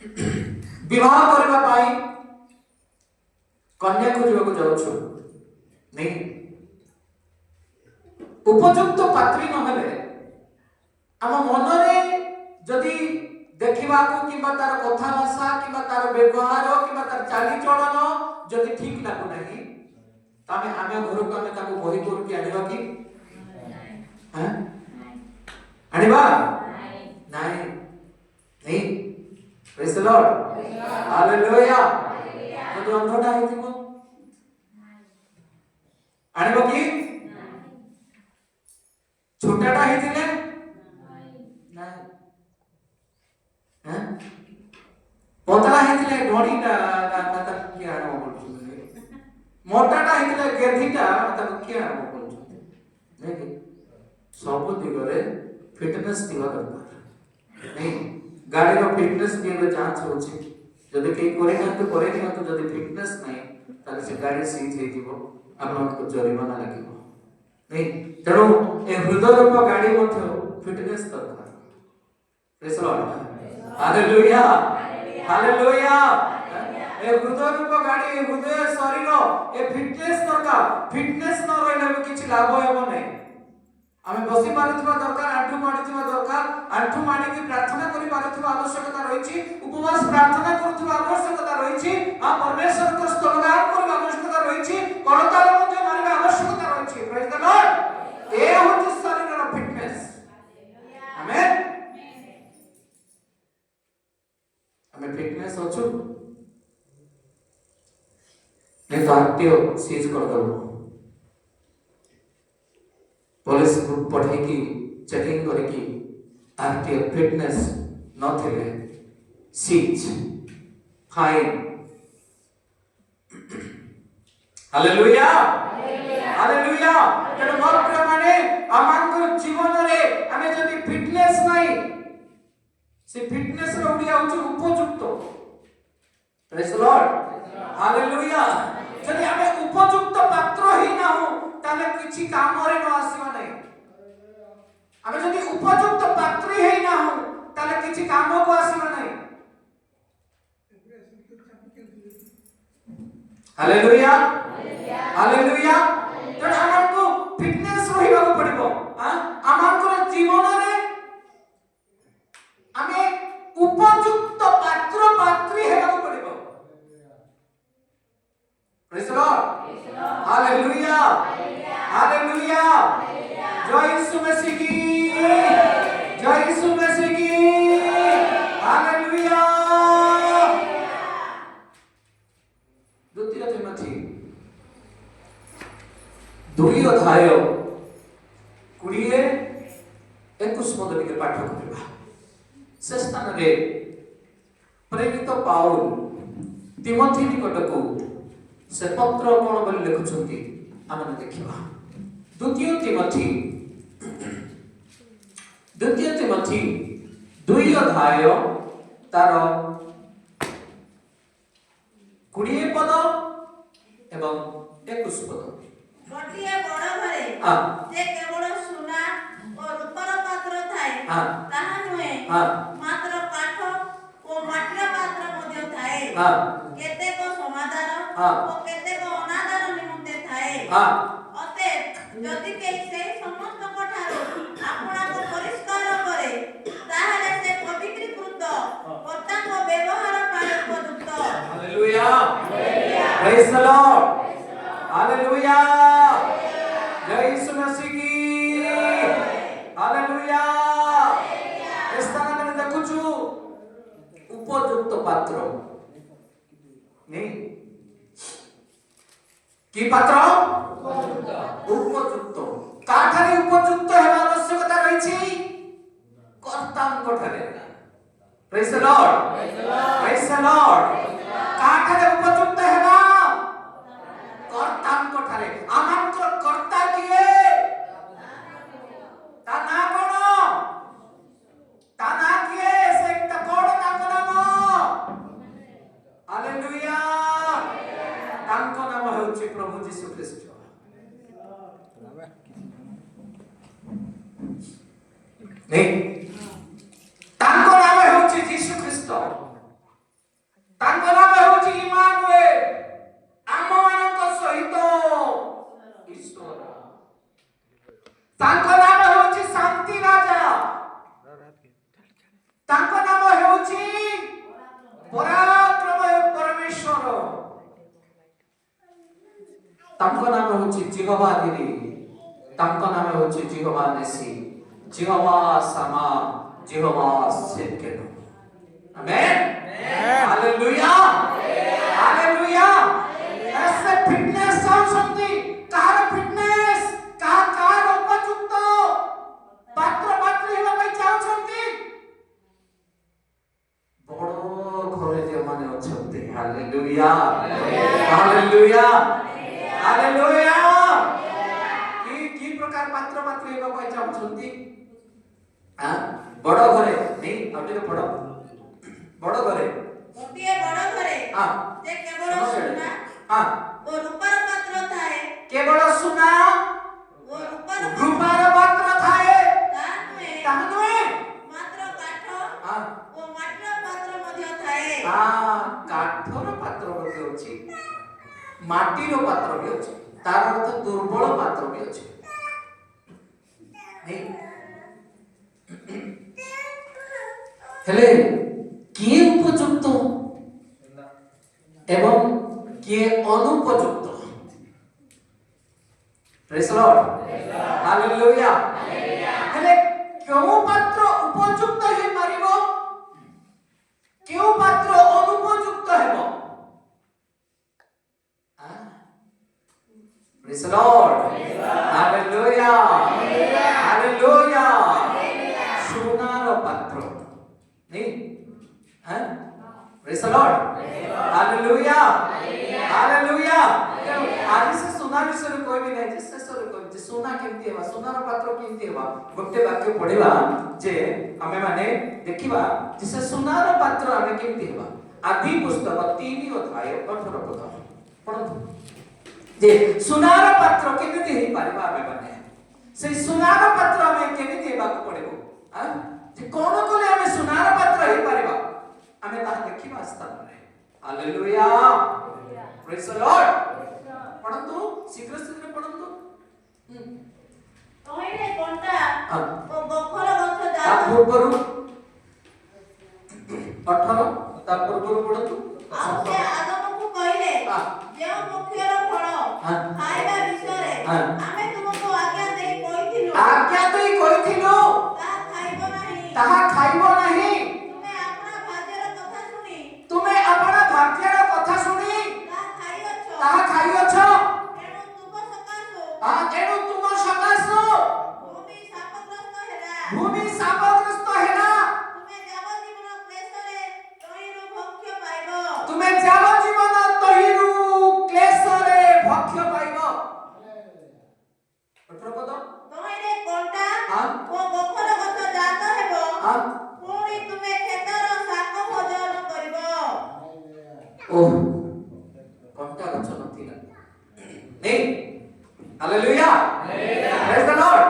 विवाह करबा पाई कन्या खोजबाक जाउछु नहीं उपयुक्त पात्री नहले आम मनरे जदि देखा कि तार कथा भाषा कि तार व्यवहार कि तार चाली चलन जदि ठीक लागू नहीं तामे आमे घर को आमे ताको बही कर के आनिबा कि हैं आनिबा नहीं नहीं प्रेज द लॉर्ड हालेलुया तो अंधटा हेतिबो आनिबा कि छोटाटा हेतिले नहीं हैं पतला हेतिले ढोडीटा ताता कि आनो बोलछु मोटाटा हेतिले गेधिटा ताको कि आनो बोलछु नहीं सब दिगरे फिटनेस दिवा दरकार नहीं गाड़ी रो फिटनेस दिए जांच होछि जदि के करे ना तो जदि फिटनेस नहीं ताले से गाड़ी सीज हेतिबो आपन को जरिमाना लागिबो नहीं तेणु ए हृदय रूप गाड़ी मध्य फिटनेस दरकार praise the Lord hallelujah hallelujah ए हृदय रूप गाड़ी हृदय शरीर ए फिटनेस दरकार फिटनेस न रहले किछि लाभ हेबो नहीं आमे बसी पारुथिबा दरकार आंठू माडुथिबा दरकार आंठू माडी की प्रार्थना करि पारुथिबा आवश्यकता रहिछि उपवास प्रार्थना करुथिबा आवश्यकता रहिछि आ परमेश्वर को स्तोत्रगान करबा आवश्यकता रहिछि करताल मध्ये मारिबा आवश्यकता रहिछि प्रेज द लॉर्ड ए होछि शरीरर फिटनेस आमेन आमे फिटनेस अछु ने तो आरटीओ सीज कर दबो पुलिस को पढ़े की चेकिंग करे की आरटीओ फिटनेस न थिले सीज फाइन हालेलुया हालेलुया तेणु भक्त माने आमानकर जीवन रे आमे जदि फिटनेस नाही से फिटनेस रो उडिया होची उपयुक्त प्रेज द लॉर्ड हालेलुया जदि आमे उपयुक्त पात्र ही ना हो ताले किछि काम रे न आसीबा नै आमे जदि उपयुक्त पात्र ही ना हो ताले किछि काम को आसीबा नै हालेलुया हालेलुया तो हमन को फिटनेस रहिबा को पड़िबो हमन को जीवन रे आमे उपयुक्त पात्र पात्री हेबा को पड़िबो praise the Lord hallelujah hallelujah जय यीशु मसीह की जय यीशु मसीह की हालेलुया द्वितीय तिमोथी 2 अध्याय 20-21 पद के पाठ करबा से स्थान रे प्रेरित पाउल तिमोथी निकट को से पत्र कोन बोली लिखुछंती आमने देखिबा द्वितीय तिमोथी 2 अध्याय तार 20 पद एवं 21 पद गोटिए बड़ घरे जे केवल सोना और रूपर पात्र थाए ताहा नुहे मात्र काठ और माटिर पात्र मध्ये थाए केते को समाधान और केते को अनादर निमंते थाए अते जदि के से समस्त कठारो आपना को परिष्कार करे ताहाले से पवित्रीकृत कर्ता को व्यवहार पाए उपयुक्त hallelujah praise the Lord hallelujah जय यीशु मसीह की हालेलुया इस स्थान में देखुछु उपयुक्त पात्र नहीं की पात्र उपयुक्त काठारे उपयुक्त हेबा आवश्यकता रहिछि कर्तांक ठारे praise the Lord praise the Lord काठारे उपयुक्त हेबा कर्तांक ठारे आमांकर कर्ता किए ता ना कोन ता ना किए से एकटा कोन ना कोन हालेलुया तांको नाम होछि प्रभु यीशु ख्रीष्ट नहीं तांको नाम होछि यीशु ख्रीष्ट ତାଙ୍କ ନାମ ହେଉଛି ଜିହୋଭା ଗିରି, ତାଙ୍କ ନାମ ହେଉଛି ଜିହୋଭା ନେସି, ଜିହୋଭା ସାମା, ଜିହୋଭା ସେକେନ। ଆମେନ୍, ହାଲେଲୁୟା, ହାଲେଲୁୟା। ऐसे फिटनेस चाहते कार फिटनेस कार उपयुक्त पात्र पात्री हेबा ପାଇଁ ଚାହୁଛନ୍ତି ବଡ଼ ଘରେ ଯେଉଁମାନେ ଅଛନ୍ତି। Hallelujah, hallelujah, hallelujah. କି ପ୍ରକାର ପାତ୍ର ପାତ୍ରୀ ହେବା ପାଇଁ ଚାହୁଛନ୍ତି? ବଡ଼ ଘରେ नहीं ଆଉ ଟିକେ ବଡ଼ ଘରେ ଗୋଟିଏ ବଡ଼ ଘରେ ଯେ କେବଳ ସୁନା ଓ ରୂପାର ପାତ୍ର ଥାଏ, କେବଳ ସୁନା ଓ ରୂପାର ପାତ୍ର ଥାଏ, ତାହା ନୁହେଁ ମାତ୍ର କାଠ ଓ ମାଟିର ପାତ୍ର ମଧ୍ୟ ଥାଏ। କାଠର ପାତ୍ର ମଧ୍ୟ ଅଛି, ମାଟିର ପାତ୍ର ବି ଅଛି, ତାର ଅର୍ଥ ଦୁର୍ବଳ ପାତ୍ର ବି ଅଛି। ହେଲେ କିଏ ଉପଯୁକ୍ତ ଏବଂ କିଏ ଅନୁପଯୁକ୍ତ? ପ୍ରେଜ୍ ଦ ଲର୍ଡ, ହାଲେଲୁୟା। ହେଲେ କେଉଁ ପାତ୍ର ଉପଯୁକ୍ତ ହେଇପାରିବ, କେଉଁ ପାତ୍ର ଅନୁପଯୁକ୍ତ ହେବ? ପ୍ରେଜ୍ ଦ ଲର୍ଡ, ହାଲେଲୁୟା, ହାଲେଲୁୟା। ସୁନାର ପାତ୍ର नहीं praise the Lord, hallelujah, hallelujah. आज से सुना विषय कोई भी नहीं, जिससे कोई सुना केमती हेबा, सुनार पात्र केमती हेबा गोटे वाक्य पढिबा जे हमें माने देखिबा जिसे सुनार पात्र हमें केमती हेबा। आदि पुस्तक 3 अध्याय 18 पद पढନ୍ତୁ जे सुनार पात्र केमती हे पारिबा हमें माने से सुनार पात्र हमें केमती हेबा को पड़िबो जे कोन कोले हमें सुनार पात्र हे पारिबा हमें ता देखिबा स्थान रे। Hallelujah, praise the Lord. पढନ୍ତୁ शीघ्र शीघ्र पढନ୍ତୁ। तोहिरे कोंटा ओ बखर गछ ता दान पूर्वरु 18 ता पूर्वरु पढନ୍ତୁ। ଆଉ ସେ ଆଦମକୁ କହିଲେ ଯେଉଁ ବୃକ୍ଷର ଫଳ ଖାଇବା ବିଷୟରେ ଆମେ ତୁମକୁ ଆଜ୍ଞା ଦେଇ କହିଥିଲୁ ତାହା ଖାଇବ ନାହିଁ। ତୁମେ ଆପଣା ଭାଗ୍ୟର କଥା ଶୁଣି ତାହା ଖାଇଅଛ। ତେଣୁ ତୁମ ସକାଶୁ ଭୂମି ଶାପଗ୍ରସ୍ତ ହେଲା। ତୁମେ ଯାବଜୀବନ ତହିଁରୁ କ୍ଲେଶରେ ଭକ୍ଷ୍ୟ ପାଇବ। 18 ପଦ ତହିଁରେ କଣ୍ଟା ଓ ବଖର ଗଛ ଜାତ ହେବ, ପୁଣି ତୁମେ କ୍ଷେତର ଶାକ ଭୋଜନ କରିବ। ଓହ କଣ୍ଟା ଗଛ ନଥିଲା नहीं, hallelujah, praise the Lord,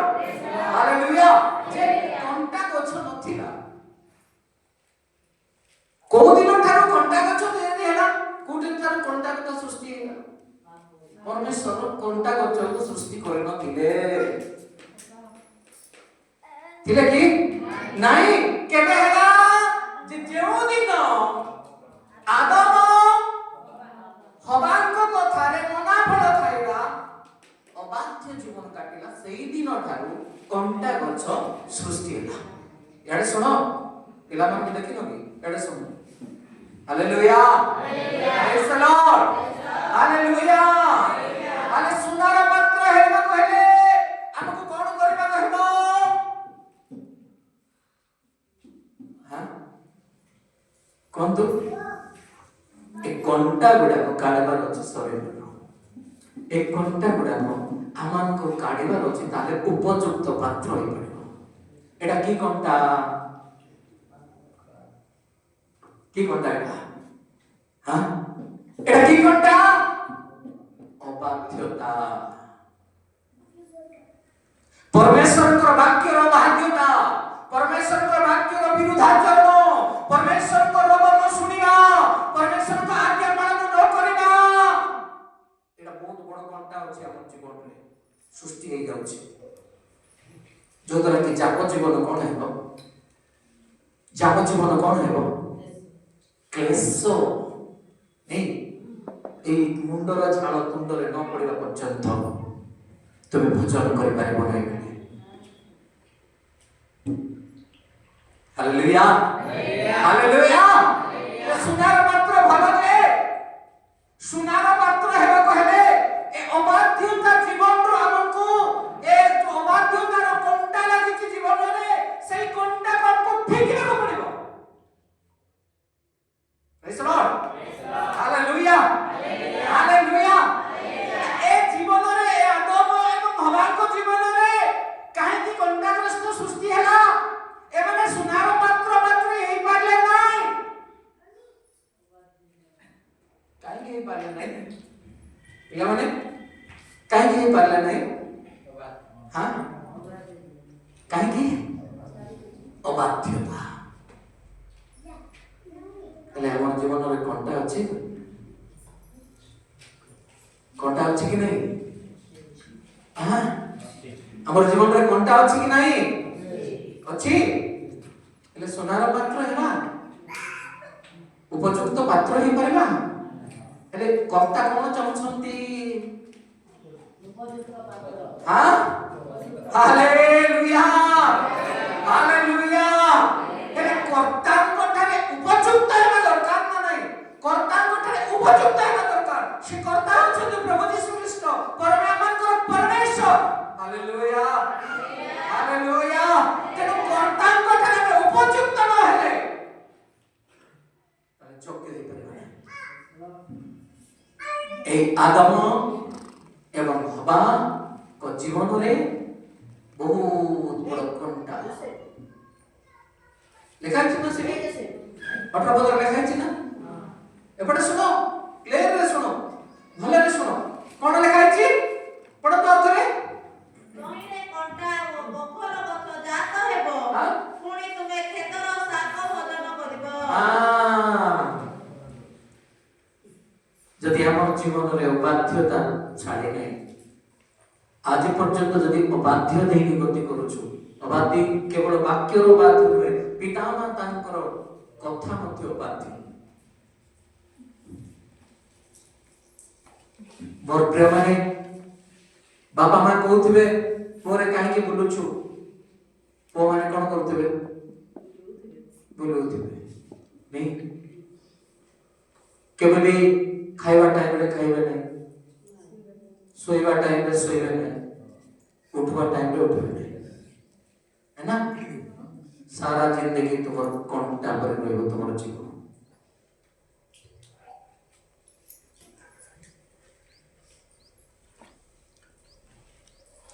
hallelujah. जे कंटा गछ नथिला को दिन ठारो कंटा गछ देनी हैला, को दिन ठारो कंटा गछ सृष्टि हैला। परमेश्वर कंटा गछ को सृष्टि करे नथिले थिले कि नहीं केबे हैला जे जेउ दिन आदम हवांक कथारे मना फल खाइला अबाध्य जीवन काटिला सेही दिन ठारू कंटा गछ सृष्टि हैला। याडे सुनो पिला मन देखिनो कि याडे सुनो। Hallelujah, praise the Lord, hallelujah. आले सुनार पात्र हेबा कहले हमको कोन करबा कहबो? हां कोंतु ए कंटा गुडा को काढबार अछि शरीर ए कंटा गुडा को आमान को काढबार अछि ताले उपयुक्त पात्र होई पड़िबो। एटा की कंटा एटा हां एटा की कंटा अबाध्यता परमेश्वर को वाक्य रो बाध्यता परमेश्वर को वाक्य रो विरुद्धाचरण परमेश्वर को रब न सुनिबा परमेश्वर को आज्ञा पालन न करिबा एटा बहुत बड़ कंटा अछि हमर जीवन रे सृष्टि हे जाउछि जो तरह कि जाप जीवन कोन हेबो जाप जीवन कोन हेबो क्लेश नहीं এই মুন্ডର ଝାଳ ତୁଣ୍ଡରେ ନ ପଡ଼ିବା ପର୍ଯ୍ୟନ୍ତ ତୁମେ ଭୋଜନ କରିପାରିବ ନାହିଁ ବୋଲି। Hallelujah hallelujah. ସୁନାର ପାତ୍ର ଭଲ ଯେ ସୁନାର ପାତ୍ର ହେବାକୁ ହେଲେ ଏ ଅବାଧ୍ୟତା ଜୀବନରୁ ଆମକୁ ଏ ଅବାଧ୍ୟତାର କଣ୍ଟା ଲାଗିଛି ଜୀବନରେ, ସେଇ କଣ୍ଟାକୁ ଆମକୁ ଫିଙ୍ଗିବାକୁ ପଡ଼ିବ। ପ୍ରେଜ୍ ଦ ଲର୍ଡ ହାଲେଲୁୟା ହାଲେଲୁୟା। ଏ ଜୀବନରେ ଏ ଆଦମ ଏବଂ ହବାଙ୍କ ଜୀବନରେ କାହିଁକି କଣ୍ଟାଗ୍ରସ୍ତ ସୃଷ୍ଟି ହେଲା? ଏମାନେ ସୁନାର ପାତ୍ର ହେଇପାରିଲେ ନାହିଁ। କାହିଁକି ହେଇପାରିଲେ ନାହିଁ ପିଲାମାନେ? କାହିଁକି ହେଇପାରିଲେ ନାହିଁ? ହଁ କାହିଁକି? ଅବାଧ୍ୟତା। ହେଲେ ଆମ ଜୀବନରେ କଣ୍ଟା ଅଛି? କଣ୍ଟା ଅଛି କି ନାହିଁ? ଆମର ଜୀବନରେ କଣ୍ଟା ଅଛି କି ନାହିଁ? ଅଛି। ହେଲେ ସୁନାର ପାତ୍ର ହେବା, ଉପଯୁକ୍ତ ପାତ୍ର ହେଇପାରିବା। ହେଲେ କର୍ତ୍ତା କଣ ଚାହୁଁଛନ୍ତି? Hallelujah hallelujah. ହେଲେ କର୍ତ୍ତାଙ୍କ ଠାରେ ଉପଯୁକ୍ତ ହେବା ଦରକାର ନା ନାହିଁ? କର୍ତ୍ତାଙ୍କ ଠାରେ ଉପଯୁକ୍ତ ହେବା ଦରକାର। ସେ କର୍ତ୍ତା ହେଉଛନ୍ତି ପ୍ରଭୁ ଯୀଶୁ ଖ୍ରୀଷ୍ଟ, ପରମେଶ୍ୱର ପରମେଶ୍ୱର। Hallelujah hallelujah. ତେଣୁ କର୍ତ୍ତାଙ୍କ ଠାରେ ଆମେ ଉପଯୁକ୍ତ ନ ହେଲେ ତାହେଲେ ଯୋଗ୍ୟ ହେଇପାରିବା ନାହିଁ। এই আদম এবং হবাଙ୍କ ଜୀବନରେ ବହୁତ ବଡ଼ କଣ୍ଟା ଲେଖା ଅଛି ନା? ସେଠି 18 ପଦରେ ଲେଖା ଅଛି ନା? ଏପଟେ ଶୁଣ, କ୍ଲିୟରରେ ଶୁଣ, ଭଲରେ ଶୁଣ। କଣ ଲେଖା ଅଛି ପଢନ୍ତୁ ଆଉଥରେ। ତହିଁରେ କଣ୍ଟା ଓ ବଖର ଗଛ ଜାତ ହେବ, ପୁଣି ତୁମେ କ୍ଷେତର ଶାକ ଭୋଜନ କରିବ। ଯଦି ଆମର ଜୀବନରେ ଅବାଧ୍ୟତା ଛାଡ଼ି ନାହିଁ, ଆଜି ପର୍ଯ୍ୟନ୍ତ ଯଦି ଅବାଧ୍ୟ ଦେଇକି ଗତି କରୁଛୁ, ଅବାଧ୍ୟ କେବଳ ବାକ୍ୟର ବାଧ୍ୟ ନୁହେଁ, ପିତା ମାତାଙ୍କର କଥା ମଧ୍ୟ ବାଧ୍ୟ। ମୋର ପ୍ରିୟମାନେ, ବାପା ମା କହୁଥିବେ ପୁଅରେ କାହିଁକି ବୁଲୁଛୁ? ପୁଅ ମାନେ କଣ କରୁଥିବେ? ବୁଲୁଥିବେ। କେବେ ବି ଖାଇବା ଟାଇମରେ ଖାଇବେ ନାହିଁ, ଶୋଇବା ଟାଇମରେ ଶୋଇବେ ନାହିଁ, ଉଠିବା ଟାଇମରେ ଉଠିବେ ନାହିଁ, है ना? सारा जिंदगी तुम कौनटा पर रहबो तुमर जीवन।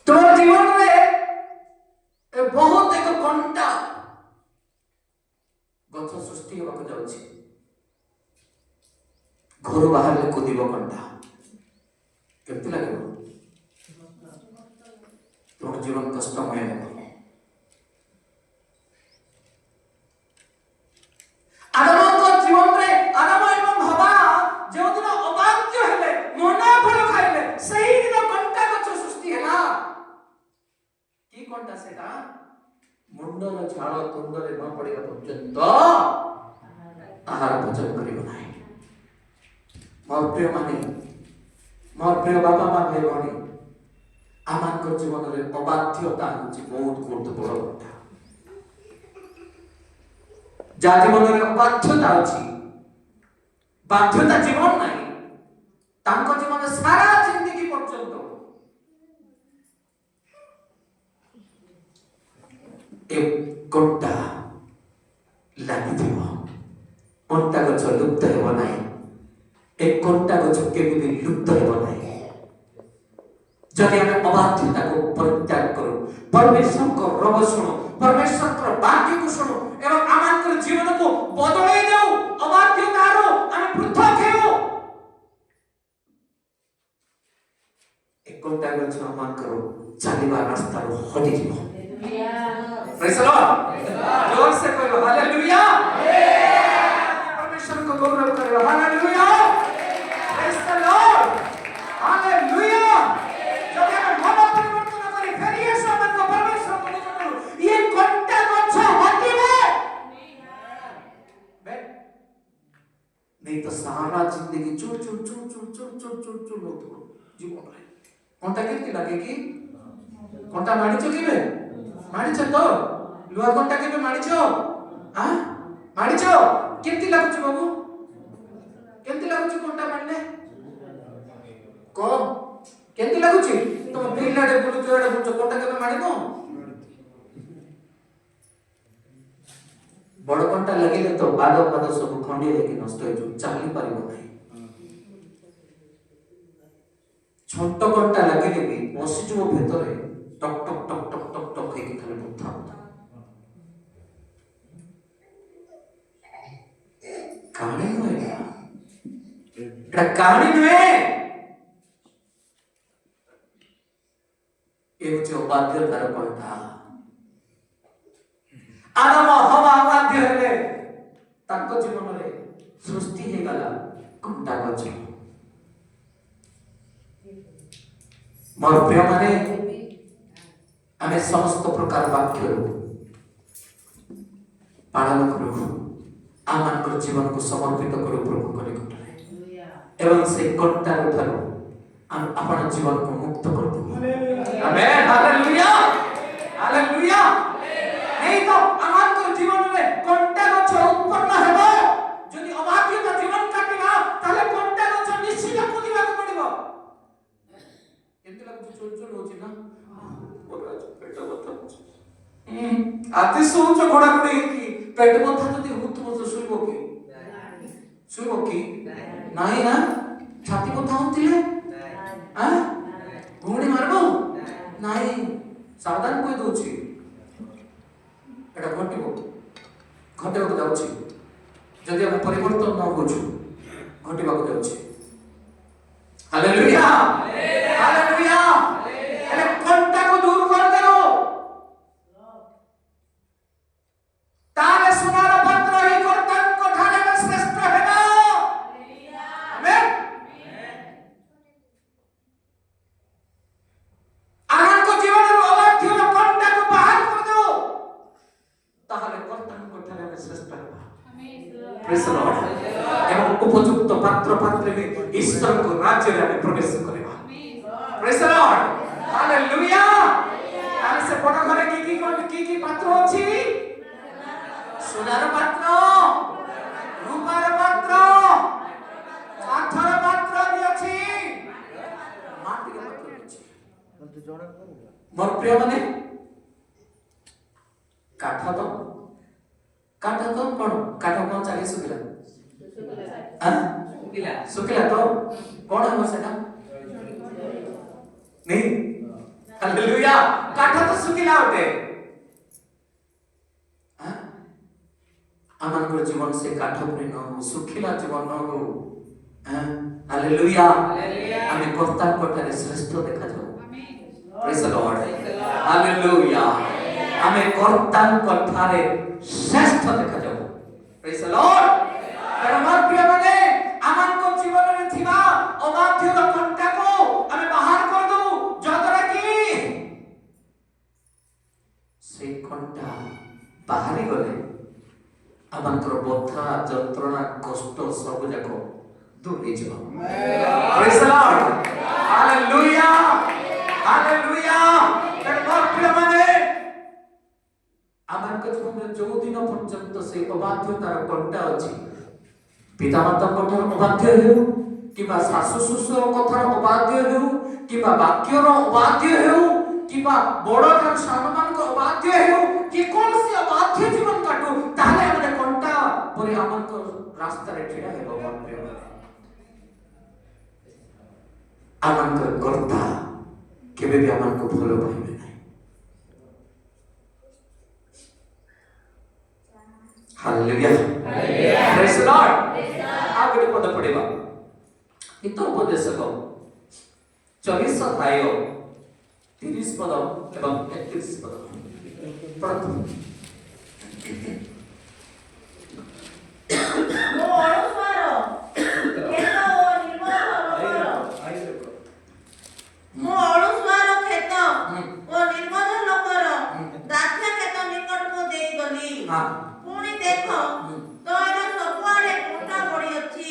तुम जीवन में बहुत एक कंटा गछ सृष्टि होगा जाउछि। घर बाहर कूदब कंटा केमती लगे? तुम जीवन कष्टमय है। आदमଙ୍କ ଜୀବନରେ ଆଦମ ଏବଂ ହବା ଯେଉଁଦିନ ଅବାଧ୍ୟ ହେଲେ, ମନା ଫଳ ଖାଇଲେ, ସେହି ଦିନ କଣ୍ଟା ଗଛ ସୃଷ୍ଟି ହେଲା। କି କଣ୍ଟା ସେଟା? ମୁଣ୍ଡର ଝାଳ ତୁଣ୍ଡରେ ନ ପଡ଼ିବା ପର୍ଯ୍ୟନ୍ତ ଆହାର ଭୋଜନ କରିବ ନାହିଁ। ମୋର ପ୍ରିୟ ମାନେ, ମୋର ପ୍ରିୟ ବାପା ମା ଭାଇ ଭଉଣୀ, ଆମଙ୍କ ଜୀବନରେ ଅବାଧ୍ୟତା ହେଉଛି ବହୁତ ବଡ଼ କଥା। ଯାହା ଜୀବନରେ ବାଧ୍ୟତା ଅଛି, ବାଧ୍ୟତା ଜୀବନ ନାହିଁ, ତାଙ୍କ ଜୀବନ ସାରା ଜିନ୍ଦଗି ପର୍ଯ୍ୟନ୍ତ ଏ କଣ୍ଟା ଲାଗିଥିବ। କଣ୍ଟା ଗଛ ଲୁପ୍ତ ହେବ ନାହିଁ। ଏ କଣ୍ଟା ଗଛ କେବେ ବି ଲୁପ୍ତ ହେବ ନାହିଁ। ଯଦି ଆମେ ଅବାଧ୍ୟତାକୁ ପରିତ୍ୟାଗ କରୁ, ପରମେଶ୍ୱରଙ୍କ ରବ ଶୁଣୁ, ପରମେଶ୍ୱରଙ୍କ ବାକ୍ୟକୁ ଶୁଣୁ ଏବଂ ଆମଙ୍କର ଜୀବନକୁ ବଦଳେଇ ଦେଉ, ଅବାଧ୍ୟତାରୁ ଆମେ ପୃଥକ ହେଉ, ଏ କଣ୍ଟା ଗଛ ଆମଙ୍କର ଚାଲିବା ରାସ୍ତାରୁ ହଟିଯିବ। ପ୍ରେଜ୍ ଦ ଲର୍ଡ। ଜୋର ସେ କହିବ ହାଲେଲୁୟା। परमेश्वर को गौरव करेगा। Hallelujah. Praise the Lord. Hallelujah. जब हम मन परिवर्तन करी फिर यीशु हमको परमेश्वर को करू, ये घंटा गछ हटिबे। नहीं तो सारा जिंदगी चुर चुर चुर चुर चुर चुर चुर चुर होतो जीवन रे कोनटा केते लागे कि कोनटा माडिचो केबे माडिचो तो लुआ कोनटा केबे माडिचो हां माडिचो केते लागुची बाबू केते लागुची कोनटा मारले को केते लागुची तुम बिलाडे बुलु जोडे बुलु कोनटा केबे माडिबो बड़ कंटा लगे तो पाद पाद सब खंडी होगी नष्ट हो चली पार नहीं छोट कंटा लगे भी बसीजो भीतर टक टक टक टक टक टक खाली बथा कहानी नुहे कहानी नुहे ये बाध्यतार कंटा आदम हवा बाध्य हेले ताको जीवन रे सृष्टि हे गला कंटा गछ मोर प्रिय माने आमे समस्त प्रकार वाक्य पालन करू आमान जीवन को समर्पित करू प्रभु को निकटरे एवं से कंटा उठारो हम अपन जीवन को मुक्त कर दू आमेन हालेलुया हालेलुया नहीं तो आमान को जीवन में कंटा गछ उत्पन्न हेबो जदि अभाग्य का जीवन काटिबा ताले कंटा गछ निश्चित खुदिबा को पड़िबो एते लागु चोल चोल होची ना ओरा पेट बता आते सोच घोड़ा गुडी की पेट बता जदि हुत बस सुइबो की नाही ना छाती बता होतिले हां घुमडी मारबो नाही सावधान कोइ दोची एटा घटिबो घटेबाक जाउछि जदि हम परिवर्तन न होछु घटिबाक जाउछि हालेलुया हालेलुया एले कंटा को दूर कर देलो ताले सुनार पात्र ही कर्तन को ठाने में श्रेष्ठ हेबो आमेन आनंद को जीवन रो अबाध्य रो कंटा को बाहर कर दो ताहले कर्तन को ठाने में श्रेष्ठ हेबो आमेन प्रेज द लॉर्ड एवं उपयुक्त पात्र पात्र में ईश्वर को राज्य में प्रवेश करेबा amen praise the Lord hallelujah ताले से बड़ घरे की पात्र अछि सोनार पात्र रूपार पात्र काठर पात्र भी अछि माटी के पात्र अछि मोर प्रिय माने काठ तो कोन काठ कोन चाली सुकिला सुकिला तो कोन हो सेटा नहीं हालेलुया काठ तो सुकिला होते आमान को जीवन से काठ पर न हो सुखिला जीवन न हो हालेलुया हमें कर्ता कोठारे श्रेष्ठ देखा जाओ आमेन प्रेज द लॉर्ड हालेलुया हमें कर्ता कोठारे श्रेष्ठ देखा जाओ प्रेज द लॉर्ड परमात्मा प्रिय माने आमान को जीवन में थिबा अबाध्य रो कंटा को हमें बाहर कर दो जदरा की से कंटा बाहरी गले आमांकर बथा जंत्रणा कष्ट सब जाको दूर हो जिवो praise the Lord hallelujah hallelujah परमात्मा प्रिय माने आमान को जीवन जो दिन पर्यंत से अबाध्यतार कंटा अछि पिता माता कथार अबाध्य हेउ किबा सासु ससुर कथार अबाध्य हेउ किबा वाक्यर अबाध्य हेउ किबा बड़ ठार सानमान को अबाध्य हेउ कि कोन से अबाध्य जीवन काटो ताले हमरे कंटा परे आमान को रास्ता रे ठिड़ा हेबो मन प्रिय आमान को कर्ता केबे भी आमान को भलो पाइबे नै हालेलुया प्रेज द लॉर्ड आगे पद पढ़िबा हितोपदेशक 24 अध्याय 30 पद एवं 31 पद पढ़तु ओ अनुसार खेत ओ निर्मल लोकर मो अनुसार खेत ओ निर्मल लोकर दाख्या खेत निकट को देई गली पुणी देख तोर सबआडे कंटा पड़ी अछि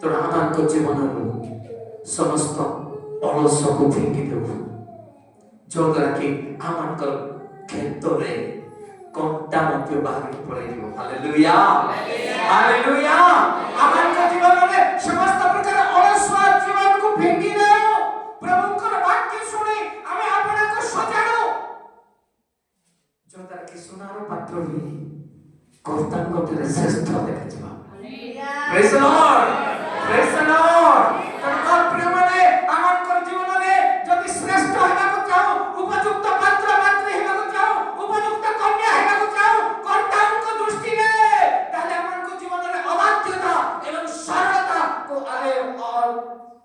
ତେଣୁ ଆମମାନଙ୍କ ଜୀବନରୁ ସମସ୍ତ ଅଳସକୁ ଫିଙ୍ଗି ଦେବୁ, ଯୋଉଦ୍ୱାରା କି ଆମମାନଙ୍କର କ୍ଷେତ୍ରରେ କଣ୍ଟା ମଧ୍ୟ ବାହାରକୁ ପଳେଇଯିବ। Hallelujah hallelujah. ଆମମାନଙ୍କ ଜୀବନରେ ସମସ୍ତ ପ୍ରକାର ଅଳସୁଆ ଜୀବନକୁ ଫିଙ୍ଗି ଦେଉ, ପ୍ରଭୁଙ୍କର ବାକ୍ୟ ଶୁଣି ଆମେ ଆପଣଙ୍କୁ ସଜାଡୁ, ଯୋଉଦ୍ୱାରା କି ସୁନାର ପାତ୍ର ହୋଇ କର୍ତ୍ତାଙ୍କ ଠାରେ ଶ୍ରେଷ୍ଠ ଦେଖାଯିବ। ପ୍ରେଜ୍ ଦ ଲର୍ଡ ପ୍ରେଜ୍ ଦ ଲର୍ଡ। ତେଣୁ ମୋର ପ୍ରିୟମାନେ ଆମଙ୍କର ଜୀବନରେ ଯଦି ଶ୍ରେଷ୍ଠ ହେବାକୁ ଚାହୁଁ, ଉପଯୁକ୍ତ ପାତ୍ର ପାତ୍ରୀ ହେବାକୁ ଚାହୁଁ, ଉପଯୁକ୍ତ କନ୍ୟା ହେବାକୁ ଚାହୁଁ କର୍ତ୍ତାଙ୍କ ଦୃଷ୍ଟିରେ, ତାହେଲେ ଆମଙ୍କ ଜୀବନରେ ଅବାଧ୍ୟତା ଏବଂ ସରଳତାକୁ ଆମେ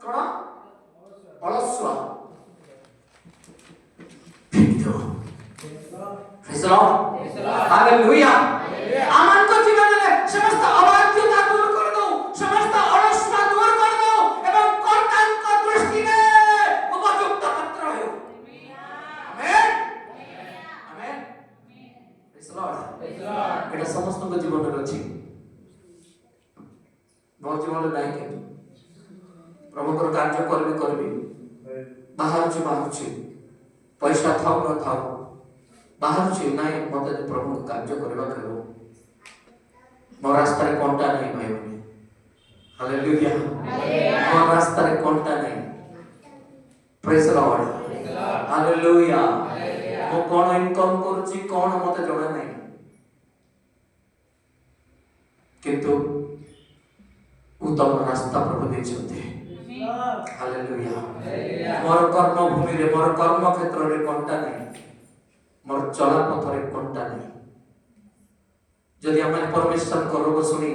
କଣ ଅଳସୁଆ ପ୍ରେଜ୍ ଦ ଲର୍ଡ ହାଲେଲୁୟା। ଆମଙ୍କ ଜୀବନରେ ସମସ୍ତ ଅବାଧ୍ୟତା ଦୂର କରିଦେଉ, ସମସ୍ତ ଅଳସୁଆ ଦୂର କରିଦେଉ ଏବଂ କର୍ତ୍ତାଙ୍କ ଦୃଷ୍ଟିରେ ଉପଯୁକ୍ତ ପାତ୍ର ହେଉ। ଆମେନ୍ ଆମେନ୍ ପ୍ରେଜ୍ ଦ ଲର୍ଡ। ଏଟା ସମସ୍ତଙ୍କ ଜୀବନରେ ଅଛି, ମୋ ଜୀବନରେ ନାହିଁ। କିନ୍ତୁ ପ୍ରଭୁଙ୍କର କାର୍ଯ୍ୟ କରିବି ବାହାରୁଛି ପଇସା ଥାଉ ନଥାଉ ବାହାରୁଛି, ନାଇଁ ମତେ ପ୍ରଭୁଙ୍କ କାର୍ଯ୍ୟ କରିବାକୁ ହେବ, ମୋ ରାସ୍ତାରେ କଣ୍ଟା ନାହିଁ ଭାଇମାନେ। ହାଲେଲୁୟା। ମୋ ରାସ୍ତାରେ କଣ୍ଟା ନାହିଁ। ପ୍ରେଜ୍ ଦ ଲର୍ଡ ହାଲେଲୁୟା। ମୁଁ କଣ ଇନକମ୍ କରୁଛି କଣ ମତେ ଜଣା ନାହିଁ, କିନ୍ତୁ ଉତ୍ତମ ରାସ୍ତା ପ୍ରଭୁ ଦେଇଛନ୍ତି। ହାଲେଲୁୟା। ମୋର କର୍ମଭୂମିରେ, ମୋର କର୍ମ କ୍ଷେତ୍ରରେ କଣ୍ଟା ନାହିଁ, ମୋର ଚଲା ପଥରେ କଣ୍ଟା ନାହିଁ। ଯଦି ଆମେ ପରମେଶ୍ୱରଙ୍କ ରୋଗ ଶୁଣି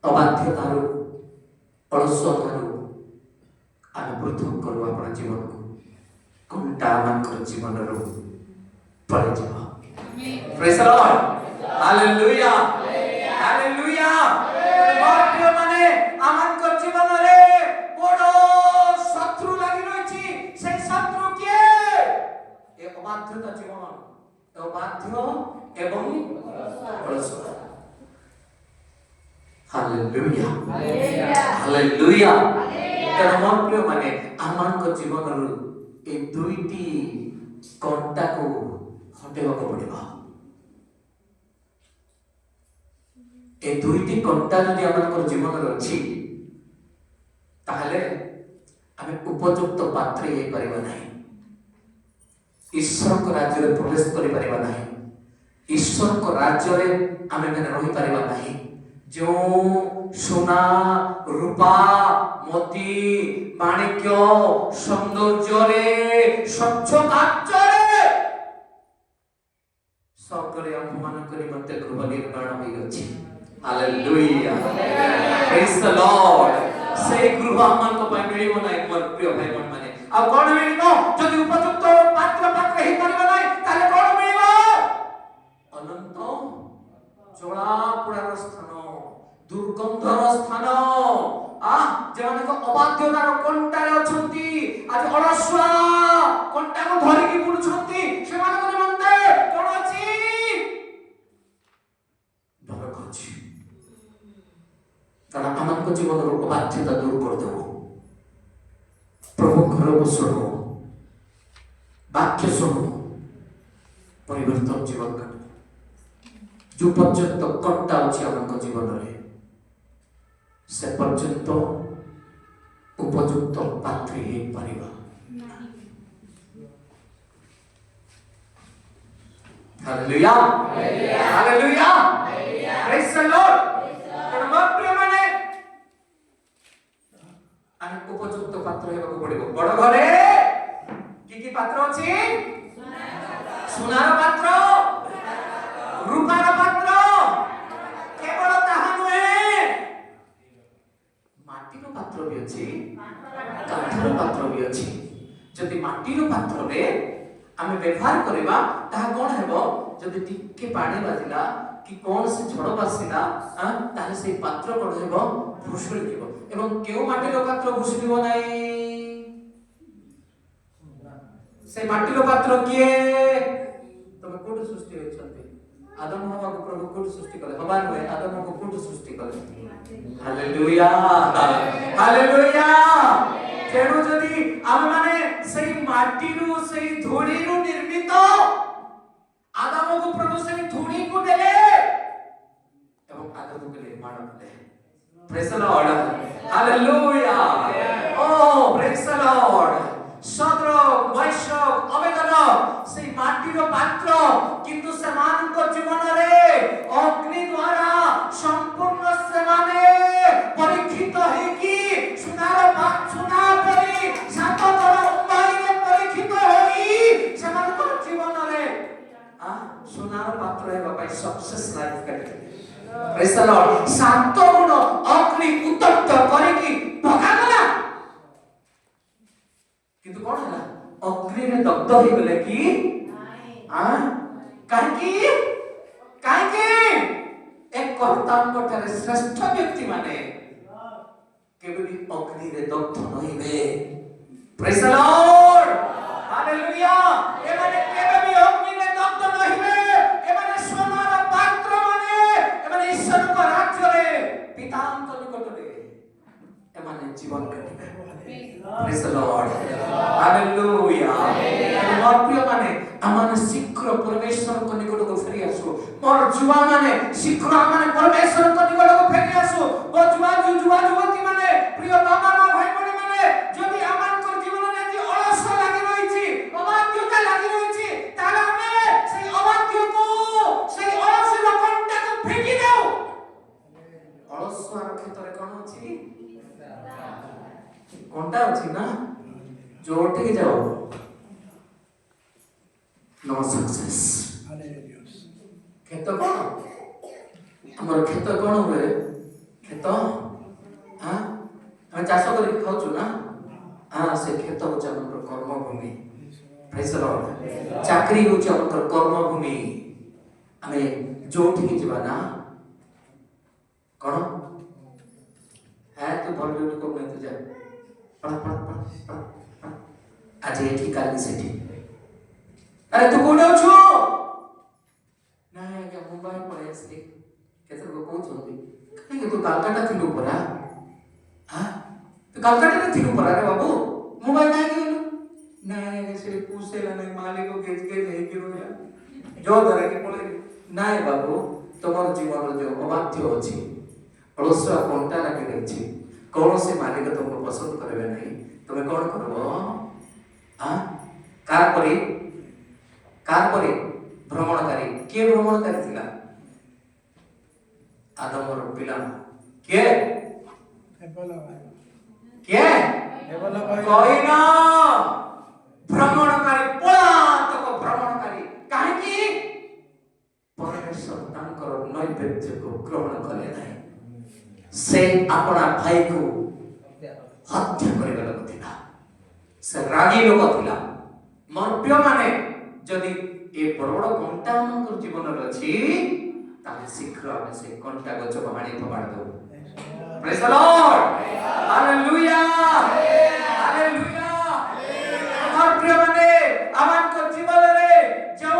ଅବାଧ୍ୟତାରୁ ଅଳସୁଆଠାରୁ ଆମେ ପୃଥକ କରୁ ଆପଣ ଜୀବନକୁ, କଣ୍ଟା ଆମଙ୍କର ଜୀବନରୁ ପଳେଇଯିବ। ପ୍ରେଜ୍ ଦ ଲର୍ଡ ହାଲେଲୁୟା ହାଲେଲୁୟା। ମୋର ପ୍ରିୟମାନେ ଆମଙ୍କ ଜୀବନରେ ବଡ଼ ଶତ୍ରୁ ଲାଗି ରହିଛି। সেই শত্রু কে? এ অবাধ্যতা জীবন, অবাধ্য এবং অলসতা। Hallelujah hallelujah. তেଣୁ ମୋର ପ୍ରିୟମାନେ ଆମଙ୍କ ଜୀବନରୁ ଏ ଦୁଇଟି କଣ୍ଟାକୁ ହଟେଇବାକୁ ପଡ଼ିବ। ଏ ଦୁଇଟି କଣ୍ଟା ଯଦି ଆମଙ୍କର ଜୀବନରେ ଅଛି, ତାହେଲେ ଆମେ ଉପଯୁକ୍ତ ପାତ୍ରୀ ହେଇପାରିବା ନାହିଁ, ଈଶ୍ୱରଙ୍କ ରାଜ୍ୟରେ ପ୍ରବେଶ କରିପାରିବା ନାହିଁ, ଈଶ୍ୱରଙ୍କ ରାଜ୍ୟରେ ଆମେ ରହିପାରିବା ନାହିଁ। ଯେଉଁ ସୁନା ରୂପା ମୋତି ମାଣିକ୍ୟ ସୌନ୍ଦର୍ଯ୍ୟରେ ସ୍ୱଚ୍ଛ କାର୍ଯ୍ୟରେ ସ୍ୱର୍ଗରେ ଆମମାନଙ୍କ ନିମନ୍ତେ ଗୃହ ନିର୍ମାଣ ହୋଇଅଛି। ହାଲେଲୁୟା ପ୍ରେଜ୍ ଦ ଲର୍ଡ। সেই গৃহ ଆମମାନଙ୍କ ପାଇଁ ମିଳିବ ନାହିଁ ମୋର ପ୍ରିୟ ଭାଇ ମାନେ। ଆଉ କଣ ମିଳିବ? ଯଦି ଉପଯୁକ୍ତ ପାତ୍ର ହେଇପାରିବ ନାହିଁ, ତାହେଲେ କଣ ମିଳିବ? ଅନନ୍ତ ଜଳାପୋଡ଼ାର ସ୍ଥାନ, ଦୁର୍ଗନ୍ଧର ସ୍ଥାନ। ଯେଉଁମାନଙ୍କ ଅବାଧ୍ୟତାର କଣ୍ଟାରେ ଅଛନ୍ତି, ଆଜି ଅଳସୁଆ କଣ୍ଟାକୁ ଧରିକି ବୁଲୁଛନ୍ତି, ସେମାନଙ୍କ ନିମନ୍ତେ କଣ ଅଛି? ନରକ ଅଛି। କାରଣ ଆମମାନଙ୍କ ଜୀବନର ଅବାଧ୍ୟତା ଦୂର କରିଦେବ। ପ୍ରଭୁଙ୍କର ଶୁଣୁ, ବାକ୍ୟ ଶୁଣୁ, ପରିବର୍ତ୍ତନ ଜୀବନ କାଟ। ଯେଉଁ ପର୍ଯ୍ୟନ୍ତ କଣ୍ଟା ଅଛି ଆମଙ୍କ ଜୀବନରେ, ସେ ପର୍ଯ୍ୟନ୍ତ ଉପଯୁକ୍ତ ପାତ୍ରୀ ହେଇପାରିବା। ହାଲେଲୁୟା ହାଲେଲୁୟା ପ୍ରେଜ୍ ଦ ଲର୍ଡ। ପ୍ରିୟମାନେ ଆମେ ଉପଯୁକ୍ତ ପାତ୍ର ହେବାକୁ ପଡ଼ିବ। ବଡ଼ ଘରେ କି ପାତ୍ର ଅଛି? ସୁନାର ପାତ୍ର, ରୂପାର ପାତ୍ର। କେବଳ ତାହା ନୁହେଁ, ମାଟିର ପାତ୍ର ବି ଅଛି, କାଠର ପାତ୍ର ବି ଅଛି। ଯଦି ମାଟିର ପାତ୍ରରେ ଆମେ ବ୍ୟବହାର କରିବା, ତାହା କଣ ହେବ? ଯଦି ଟିକେ ପାଣି ବାଜିଲା କି କୌଣସି ଝଡ଼ ବାସିଲା, ତାହେଲେ ସେଇ ପାତ୍ର କଣ ହେବ? ଭୁଷୁଡ଼ି ଯିବ। ଏବଂ କେଉଁ ମାଟିର ପାତ୍ର ଭୁଷୁଡ଼ିବ ନାହିଁ? ସେ ମାଟିର ପାତ୍ର କିଏ? ତମେ କୋଉଠି ସୃଷ୍ଟି ହୋଇଛନ୍ତି? ଆଦମ ହବାକୁ ପ୍ରଭୁ କୋଉଠି ସୃଷ୍ଟି କଲେ? ହବା ନୁହେଁ, ଆଦମକୁ କୋଉଠି ସୃଷ୍ଟି କଲେ? Hallelujah hallelujah hallelujah. ତେଣୁ ଯଦି ଆମେ ମାନେ ସେଇ ମାଟିରୁ ସେଇ ଧୂଳିରୁ ନିର୍ମିତ ଆଦାମକୁ ପ୍ରଭୁ ସେଇ ଧୂଳିକୁ ଦେଲେ ଏବଂ ଆଦାମକୁ ନିର୍ମାଣ କଲେ। ପ୍ରେଜ୍ ଦ ଲର୍ଡ ହାଲେଲୁୟା। ଓ ପ୍ରେଜ୍ ଦ ଲର୍ଡ। ସଦ୍ରକ ମେଶକ ଅବେଦନେଗୋ ସେଇ ମାଟିର ପାତ୍ର, କିନ୍ତୁ ସେମାନଙ୍କ ଜୀବନରେ ଅଗ୍ନି ଦ୍ୱାରା ସମ୍ପୂର୍ଣ୍ଣ ସେମାନେ ପରୀକ୍ଷିତ ହେଇକି ସୁନା ପରି 7 ଥର ଅଗ୍ନିରେ ପରୀକ୍ଷିତ ହୋଇ ସେମାନଙ୍କ ଜୀବନରେ ସୁନାର ପାତ୍ର ହେବା ପାଇଁ ସକ୍ସେସ୍ ଲାଇଫ୍ କାଟିଥିଲେ। ପ୍ରେଜ୍ ଦ ଲର୍ଡ। 7 ଗୁଣ ଅଗ୍ନି ଉତ୍ତପ୍ତ କରିକି ପକାଗଲା, କିନ୍ତୁ କଣ ହେଲା? ଅଗ୍ନିରେ ଦଗ୍ଧ ହେଇଗଲେ କି? କାହିଁକି? ଏକ କର୍ତ୍ତାଙ୍କ ଠାରେ ଶ୍ରେଷ୍ଠ ବ୍ୟକ୍ତି ମାନେ କେବେ ବି ଅଗ୍ନିରେ ଦଗ୍ଧ ନହେବେ। ପ୍ରେଜ୍ ଦ ଲର୍ଡ ହାଲେଲୁୟା। ଏମାନେ କେବେ ବି ଅଗ୍ନିରେ ଦଗ୍ଧ ନହେବେ। ଏମାନେ সোনাର ପାତ୍ର ମାନେ, ଏମାନେ ଈଶ୍ୱରଙ୍କ ରାଜ୍ୟରେ ପିତାଙ୍କ ନିକଟରେ ଏମାନେ ଜୀବନ କାଟିବେ। ପ୍ରେଜ୍ ଦ ଲର୍ଡ ହାଲେଲୁୟା। ମୋର ପ୍ରିୟ ମାନେ, ଆମମାନେ ଶୀଘ୍ର ପରମେଶ୍ୱରଙ୍କ ନିକଟକୁ ଫେରି ଆସୁ। ମୋର ଯୁବା ମାନେ ଶୀଘ୍ର ଆମମାନେ ପରମେଶ୍ୱରଙ୍କ ନିକଟକୁ ଫେରି ଆସୁ। ଓ ଯୁବା ଯୁବତୀ ମାନେ, ପ୍ରିୟ ବାବା ମା ଭାଇ ଭଉଣୀ ମାନେ, ଯଦି ଆମମାନଙ୍କ ଜୀବନରେ ଆଜି ଅଳସ ଲାଗି ରହିଛି, ଅବାଧ୍ୟତା ଲାଗି ରହିଛି, ତାହେଲେ ଆମେ ସେଇ ଅବାଧ୍ୟକୁ, ସେଇ ଅଳସର କଣ୍ଟାକୁ ଫିଙ୍ଗି ଦେଉ। ଅଳସୁଆର କ୍ଷେତ୍ରରେ କଣ ଅଛି? କଣ୍ଟା ଅଛି ନା? ଯୋଉଠିକି ଯାଉ नो सक्सेस। खेत कौन? हमर खेत कौन हुए? खेत हम चाष कर खाऊ ना? से खेत हूँ हमर कर्मभूमि। Praise the Lord. चाकरी हूँ हमर कर्मभूमि। आमे जोठी जीवा ना कौन है? तू भल ड्यूटी को नहीं जा पढ़ आज एठी काली सेठी। अरे तू कोडे अछु? नाही आज्ञा मुंबई पळे असली केतर को कहउछंती काहे तू कलकत्ता थिलु परा? तू कलकत्ता थिलु परा रे बाबू, मुंबई काहे गेलु? नाही आज्ञा से पूछेला नाही, मालिक को गेज हेई कि रोया जो धरे के पळे। नाही बाबू, तमर जीवन जो अबाध्य अछि, अलसुआ कोंटा लागी रहिछि, कौनसी मालिक तुमको पसंद करबे नहीं, तुमे कोन करबो? कार परे भ्रमणकारी किए भ्रमणकारी थिला? आदमर पिला किए कहिना भ्रमणकारी पलातक भ्रमणकारी। काहेकि परमेश्वर तांकर नैवेद्य को ग्रहण कले नहीं, से अपना भाई को हत्या करबा लोक थिला, से रागी लोक थिला। मर्प्य माने जदि ए बड़ घंटा मन जीवन अछि ताले शीघ्र आमे से घंटा गछ बाणी फबाड़ दो। Praise the Lord hallelujah hallelujah. मर्प्य माने आमान को जीवन रे जो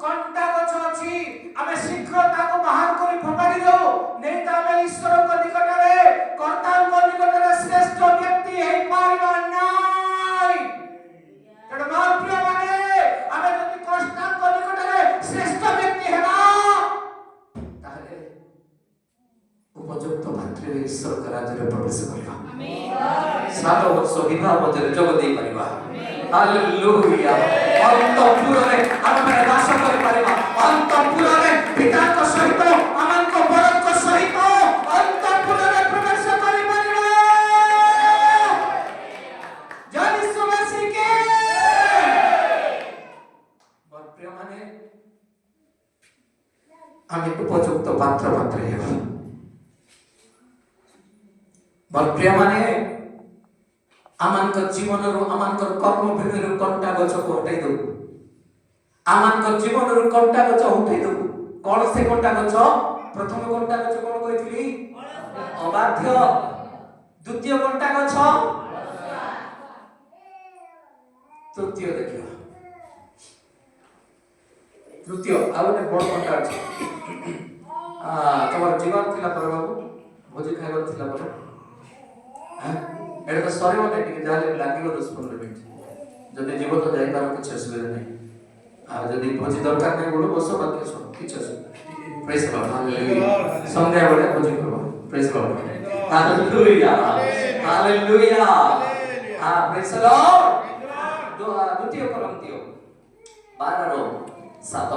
घंटा गछ अछि आमे शीघ्र ताको बाहर करी फबाड़ी दो, नहीं त आमे ईश्वर को निकट रे कर्ता को निकट रे श्रेष्ठ व्यक्ति हे पारिबा नाही। तेणु मर्प्य माने आमे जदि कर्ता को निकट रे श्रेष्ठ व्यक्ति हेबा ताले उपयुक्त पात्रे ईश्वर का राज्य रे प्रवेश करबा। आमीन। 7 वर्ष विवाह मध्य जोग दे परिबा। हालेलुया। अंतपुर रे आमे वास कर परिबा। अंतपुर रे पिता को सहित आमन को बड़ को सहित अंतपुर रे प्रवेश करि परिबा। जय यीशु मसीह के। मर्प्य माने आमे उपयुक्त पात्र हेबा। मर्प्य माने आमान जीवन आमान कर्म भूमि कंटा गछ को हटाई दो। आमान जीवन कंटा गछ उठाई दो। कौन से कंटा गछ? प्रथम कंटा गछ कौन कहथिली? अबाध्य। द्वितीय कंटा गछ तृतीय देखियो। तृतीय आउटे बड़ कंटा अछि। तमर जीवन थिला पर बाबू ଭୋଜି ଖାଇବାର ଥିଲା ବୋଲେ ଏଇଟା ତ ସରିବ ନାହିଁ, ଟିକେ ଯାହେଲେ ଲାଗିବ 10-15 ମିନିଟ୍। ଯଦି ଯିବ ତ ଯାଇପାର, କିଛି ଅସୁବିଧା ନାହିଁ। ଆଉ ଯଦି ଭୋଜି ଦରକାର ନାହିଁ ବୋଲେ ବସ, ବାକି ଶୁଣ, କିଛି ଅସୁବିଧା। ପ୍ରେଜ୍ ଦ ଲର୍ଡ, ହାଲେଲୁୟା। ସନ୍ଧ୍ୟା ବେଳେ ଭୋଜି କରିବ, ପ୍ରେଜ୍ ଦ ଲର୍ଡ, ହାଲେଲୁୟା, ହାଲେଲୁୟା, ପ୍ରେଜ୍ ଦ ଲର୍ଡ। ଦ୍ୱିତୀୟ କରନ୍ତୀୟ 12:7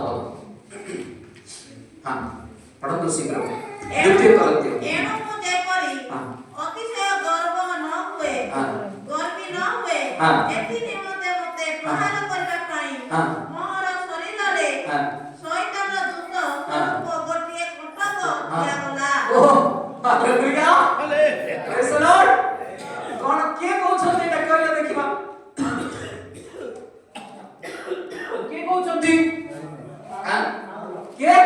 ପଢ଼ନ୍ତୁ ଶୀଘ୍ର। ଦ୍ୱିତୀୟ କରନ୍ତୀୟ। ଏଣୁ ମୁଁ ଯେପରି ଅତିଶୟ ଗର୍ବ ନ ହୁଏ, ଗର୍ବୀ ନ ହୁଏ, ଏଥି ନିମନ୍ତେ ମୋତେ ପ୍ରହାର କରିବା ପାଇଁ ମୋର ଶରୀରରେ ଶୈତାନ ଦୂତ ସ୍ୱରୂପ ଗୋଟିଏ କଟକ ଦିଆଗଲା। ହାଲେଲୁୟା, ପ୍ରେଜ୍ ଦ ଲର୍ଡ। କଣ କିଏ କହୁଛନ୍ତି ଏଟା କହିଲେ ଦେଖିବା? କିଏ କହୁଛନ୍ତି? କିଏ?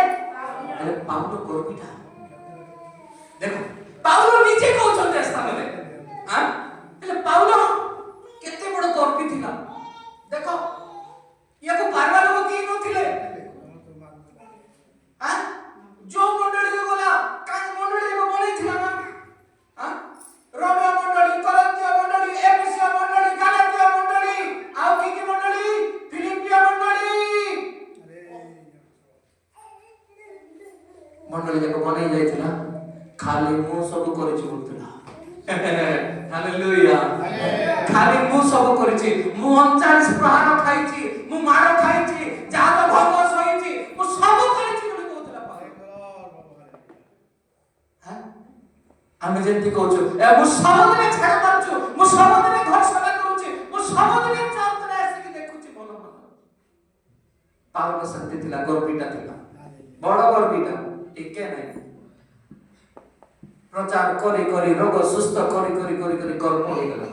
ପାଉଲ ଗର୍ବିଟା। ଦେଖ, ପାଉଲ ନିଜେ କହୁଛନ୍ତି ଏ ସ୍ଥାନରେ। ହେଲେ ପାଉଲ କେତେ ବଡ଼ ଗର୍ବୀ ଥିଲା ଦେଖ। ୟାକୁ ପାରବା ଲୋକ କେହି ନଥିଲେ। ଯୋଉ ମଣ୍ଡଳୀକୁ ଗଲା, କାହିଁ ମଣ୍ଡଳୀକୁ ବନେଇଥିଲା ନା? ରୋମୀୟ ମଣ୍ଡଳୀ, କରନ୍ଥୀୟ ମଣ୍ଡଳୀ, ଏଫେସୀୟ ମଣ୍ଡଳୀ, ଗାଲାତୀୟ ମଣ୍ଡଳୀ, ଆଉ କି ମଣ୍ଡଳୀ? ଫିଲିପିୟ ମଣ୍ଡଳୀ। ମଣ୍ଡଳୀ ଯାକ ବନେଇ ଯାଇଥିଲା। ଖାଲି ମୁଁ ସବୁ କରିଛି ବୋଲୁଥିଲା। ହାଲେଲୁୟା, ଖାଲି ମୁଁ ସବୁ କରିଛି। ମୁଁ 39 ପ୍ରହାର ଖାଇଛି, ମୁଁ ମାଡ଼ ଖାଇଛି, ଯାହାର ଭୋଗ ସହିଛି, ମୁଁ ସବୁ କରିଛି ବୋଲି କହୁଥିଲା ପାଉଲ। ଆମେ ଯେମିତି କହୁଛୁ ମୁଁ ସବୁଦିନେ ଛାଡ଼ ମାରୁଛୁ, ମୁଁ ସବୁଦିନେ ଘର ସଫା କରୁଛି, ମୁଁ ସବୁଦିନେ ଚର୍ଚ୍ଚରେ ଆସିକି ଦେଖୁଛି ଭଲ ମନ୍ଦ। ପାଉଲ ସେମିତି ଥିଲା, ଗର୍ବିଟା ଥିଲା, ବଡ଼ ଗର୍ବିଟା, ଟିକେ ନାହିଁ। ପ୍ରଚାର କରି କରି ରୋଗ ସୁସ୍ଥ କରି କରି କରି କରି ଗର୍ବ ହେଇଗଲା।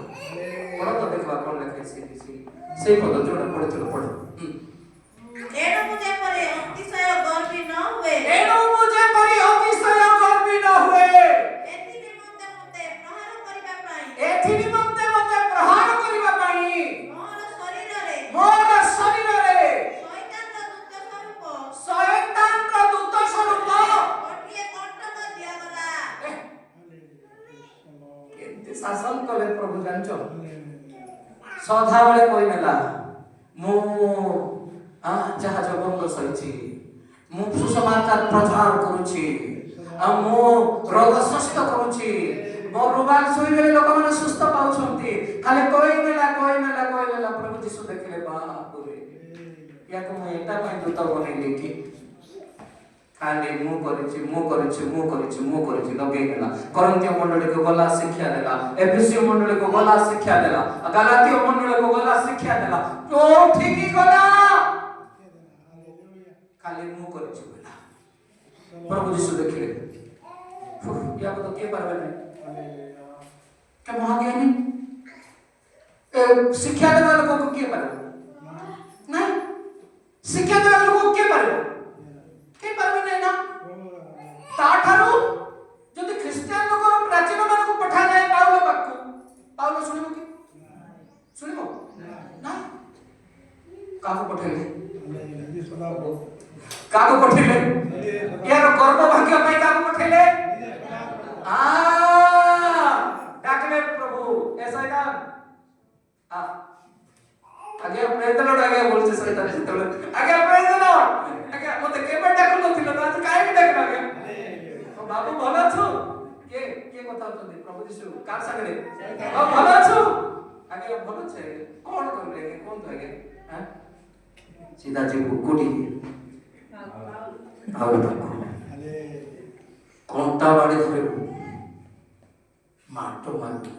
ପଢ ତ ଦେଖିବା କଣ ଲେଖା ସେଇ ପଦ ଯୋଉଟା ପଢିଥିଲ ପଢ। ଏଣୁ ମୁଁ ଯେପରି ଅତିଶୟ ଗର୍ବୀ ନ ହୁଏ, ଏଥି ନିମନ୍ତେ ମୋତେ ପ୍ରହାର କରିବା ପାଇଁ ମୋର ଶରୀରରେ ଶୈତାନର ଦୂତ ସ୍ୱରୂପ ଗୋଟିଏ କଟକ ଦିଆଗଲା। କେତେ ଶାସନ କଲେ ପ୍ରଭୁ ଜାଣିଛ? ସଦାବେଳେ କହିନେଲା ମୁଁ ଜାହାଜ ବନ୍ଦ ସହିଛି, ମୁଁ ସୁସମାଚାର ପ୍ରଚାର କରୁଛି, ଆଉ ମୁଁ ରୋଗ ସୁସ୍ଥ କରୁଛି, ମୋ ରୁମାଲ ଶୋଇଗଲେ ଲୋକମାନେ ସୁସ୍ଥ ପାଉଛନ୍ତି। ଖାଲି କହିନେଲା। ପ୍ରଭୁ ଯୀଶୁ ଦେଖିଲେ ବାପରେ, ୟାକୁ ମୁଁ ଏଟା ପାଇଁ ଦୂତ ବନେଇଲି କି? ଖାଲି ମୁଁ କରିଛି ଲଗେଇଦେଲା। କରନ୍ଥୀୟ ମଣ୍ଡଳୀକୁ ଗଲା, ଶିକ୍ଷା ଦେଲା। ଏଫେସୀୟ ମଣ୍ଡଳୀକୁ ଗଲା, ଶିକ୍ଷା ଦେଲା। ଗାଲାତୀୟ ମଣ୍ଡଳୀକୁ ଗଲା, ଶିକ୍ଷା ଦେଲା। କୋଉଠିକି ଗଲା? ଖାଲି ମୁଁ କରିଛି ବୋଲା। ପ୍ରଭୁ ଯୀଶୁ ଦେଖିଲେ, ୟାକୁ ତ କିଏ ପାରବେ ନାହିଁ। କେ ମହାଜ୍ଞାନୀ ଶିକ୍ଷା ଦେବା ଲୋକକୁ କିଏ ପାରିବ? ନାଇଁ। ଶିକ୍ଷା ଦେବା ଲୋକକୁ କିଏ ପାରିବ? କିଏ ପାରିବେ ନାହିଁ ନା। ତାଠାରୁ ଯଦି ଖ୍ରୀଷ୍ଟିଆନ ଲୋକର ପ୍ରାଚୀନ ମାନଙ୍କୁ ପଠାଯାଏ ପାଉଲ ପାଖକୁ, ପାଉଲ ଶୁଣିବ କି? ଶୁଣିବ ନା। କାହାକୁ ପଠେଇଲେ? ୟାର ଗର୍ବ ଭାଗ୍ୟ ପାଇଁ କାହାକୁ ପଠେଇଲେ? ଡାକିଲେ ପ୍ରଭୁ ଏ ଶୈତାନ ଆଜ୍ଞା ପ୍ରେଜ୍ ଦ ଲର୍ଡ ଆଜ୍ଞା ବୋଲছে ଶୈତାନ ସେତେବେଳେ ଆଜ୍ଞା ପ୍ରେଜ୍ ଦ ଲର୍ଡ ଆଜ୍ଞା ମତେ କେବେ ଡାକୁନଥିଲ ତ ଆଜି କାହିଁକି ଡାକିଲ ଆଜ୍ଞା? ବାବୁ ଭଲ ଅଛୁ? କିଏ କଥା ହଉଛନ୍ତି? ପ୍ରଭୁ ଯୀଶୁ କାହାର ସାଙ୍ଗରେ? ଭଲ ଅଛୁ ଆଜ୍ଞା? ଭଲ ଅଛି କଣ କରିବେ ଆଜ୍ଞା କୁହନ୍ତୁ ଆଜ୍ଞା। ସିଧା ଯିବୁ କୋଉଠି? ପାଉଲ ପାଖକୁ କଣ୍ଟା ବାଡ଼ି ଧରିବୁ, ମାଟ ମାରିବୁ।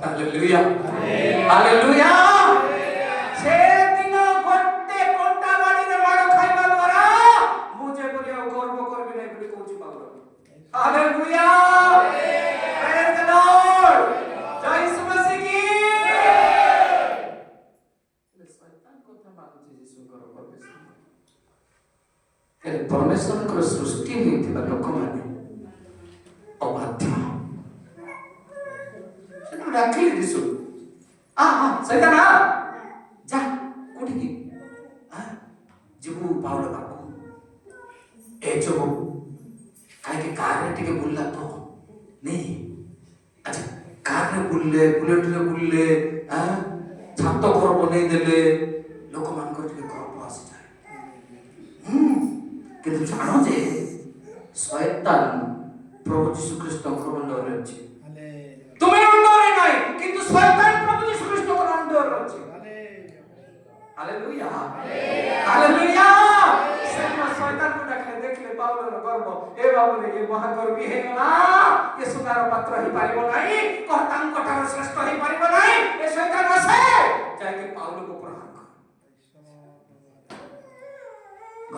Hallelujah, hallelujah. ସେଦିନ ଗୋଟେ କଣ୍ଟା ବାଡ଼ିରେ ମାଡ଼ ଖାଇବା ଦ୍ୱାରା ମୁଁ ଯେପରି ଆଉ ଗର୍ବ କରିବି ନାହିଁ ବୋଲି କହୁଛି ପାଉଲ। ହାଲେଲୁୟା, ପ୍ରେଜ୍ ଦ ଲର୍ଡ, ଜୟ ଯୀଶୁ ମସିହ କି। ଶୈତାନ କଥା ମାନୁଛି ଯୀଶୁଙ୍କର ପ୍ରବେଶ। ପରମେଶ୍ୱରଙ୍କର ସୃଷ୍ଟି ହେଇଥିବା ଲୋକମାନେ ଅବାଧ୍ୟ। ଡାକିଲେ ଯୀଶୁ, ଶୈତାନ ଯା କୋଉଠିକି? ଯିବୁ ପାଉଲ ପାଖକୁ। ଏ ଯୋଉ କାହିଁକି କାରରେ ଟିକେ ବୁଲିଲା ତ नहीं अच्छा कार रे बुलले बुलेट रे बुलले छात घर बनै देले लोक मान को जे गर्व आसी जाए किंतु जानो जे शैतान प्रभु यीशु ख्रीष्ट को अंडर रे अछि तुम्हें अंडर रे नहीं किंतु शैतान प्रभु यीशु ख्रीष्ट को अंडर रे अछि हालेलुया हालेलुया सेना शैतान को देखले देखले पाउल रो गर्व ए बाबू रे ये महागर्वी हे ना ये सुनार पात्र ही पारिबो नाही कहतां कठार श्रेष्ठ ही पारिबो नाही ए शैतान आसे जाके पाउल को प्रहार कर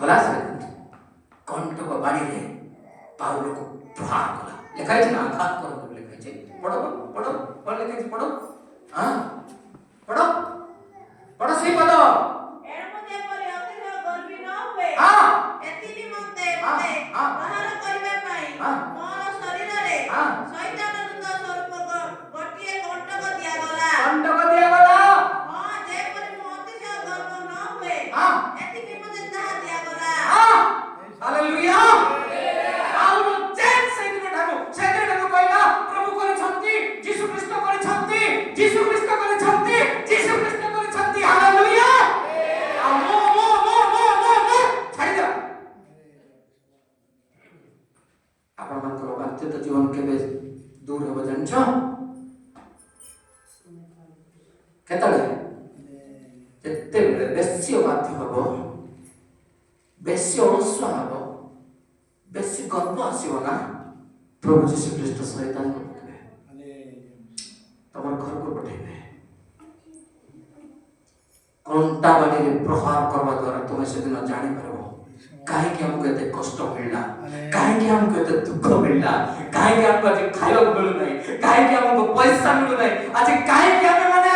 गला से कंठ को बाड़ी रे पाउल को प्रहार कला लिखाई छै ना आघात कर लिखाई छै पढ़ो पढ़ो पढ़ लिखाई छै पढ़ो हां पढ़ो पढ़ो सही पद एणु जेपरि अतिशय गर्वी न हुए हां एति निमंते मते बाहर करिबा पई मोर शरीर रे शैतान दूत स्वरूप गोटिए कंटक दिया गला हां जेपरि मो अतिशय गर्व न हुए एति निमंते ताहा दिया गला हालेलुया आउ चेक से दिन कहला प्रभु करिसंती यीशु ख्रीष्ट करिसंती यीशु ख्रीष्ट करिसंती यीशु ख्रीष्ट करिसंती हालेलुया छाड़ी दे आपण मानकर बाध्यता जीवन केबे दूर हो जानछो केतले जत्ते बेसी बाध्य हबो बेसी अलसुआ हबो बेसी गर्व आसीबो ना प्रभु यीशु ख्रीष्ट शैतान को तमर घर को पठेबे कंटा बाड़ी रे प्रहार करबा द्वारा तुमे से दिन जानि परबो काहे कि हमको एते कष्ट मिलला काहे कि हमको एते दुख मिलला काहे कि हमको आज खाइबा मिलु नै काहे कि हमको पैसा मिलु नै आज काहे कि हमें माने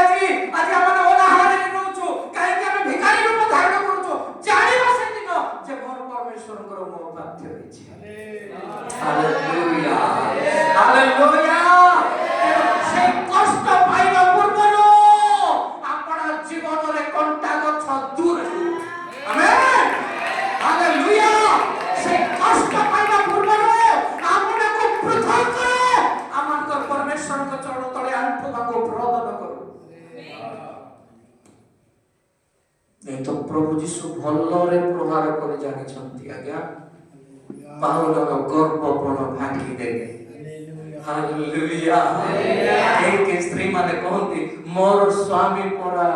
आज हमने ओला हारे रहउछु काहे कि हमें भिखारी रूप धारण करूछु जानिबा से दिन जे मोर परमेश्वर को मो बाध्य होई छी हालेलुया हालेलुया से कष्ट पाइबा पूर्वरो आपन जीवन रे कंटा गछ दूर आमेन हालेलुया से कष्ट पाइबा पूर्वरो आपन को पृथक करो आमन को परमेश्वर को चरण तळे आंठु भागो प्रदान करो नहीं तो प्रभु यीशु भल्लरे प्रहार कर जानि छंती आज्ञा पाउल रो गर्वपण भांगी देले हालेलुया एक स्त्री माने कहंती मोर स्वामी परा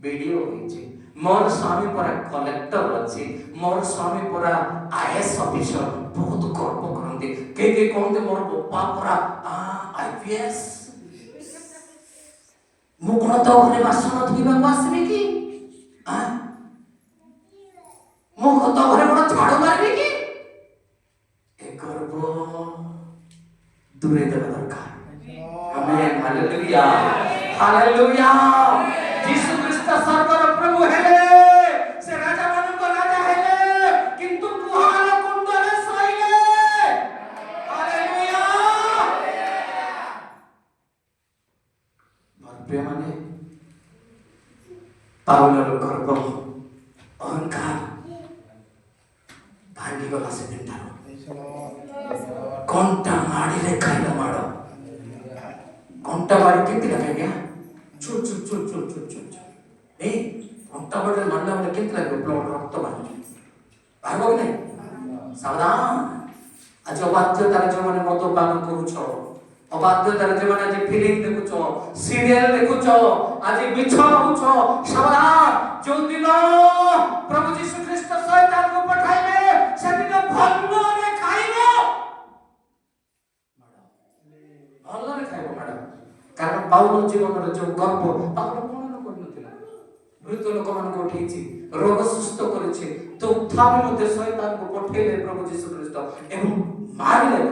वीडियो होइछि मोर स्वामी परा कलेक्टर अछि मोर स्वामी परा आईएएस ऑफिसर बहुत गर्व करंती के कहंते मोर बापा परा आईपीएस मु कोन तो घरे बासन धुइबा आसबे की मु तो घरे कोन झाड़ू मारबे की ए गर्व दूरे देवा दरकार आमेन हालेलुया हालेलुया यीशु ख्रीष्ट सर्वर प्रभु हेले से राजा मानन को राजा हेले किंतु कुहाल कुंडले सइले हालेलुया प्रिय माने पाउल रो गर्व अहंकार भांगी गला से दिन थारो कंटा माड़ी रे खाइला माड़ो कंटा माड़ी केति लगे गया चुल चुल चुल चुल चुल चुल ए कंटा माड़ी मारला माने केति लगे ब्लड रक्त बाहर भागो नहीं सावधान आज अबाध्यतार जो माने मद्यपान करूछो अबाध्यतार जो माने आज फिल्म देखुछो सीरियल देखुछो आज मिछ होउछो सावधान जो दिन प्रभु यीशु ख्रीष्ट शैतान को पठाइबे से दिन भल्लो रे खाइबो भल्लो रे खाइबो मैडम कारण पाउल जीवन रे जो गर्व पाउल कोन करनथिला मृत लोक मान को उठैछि रोग सुस्त करिछि तो उत्थान मध्ये शैतान को पठेले प्रभु यीशु ख्रीष्ट एवं मारिले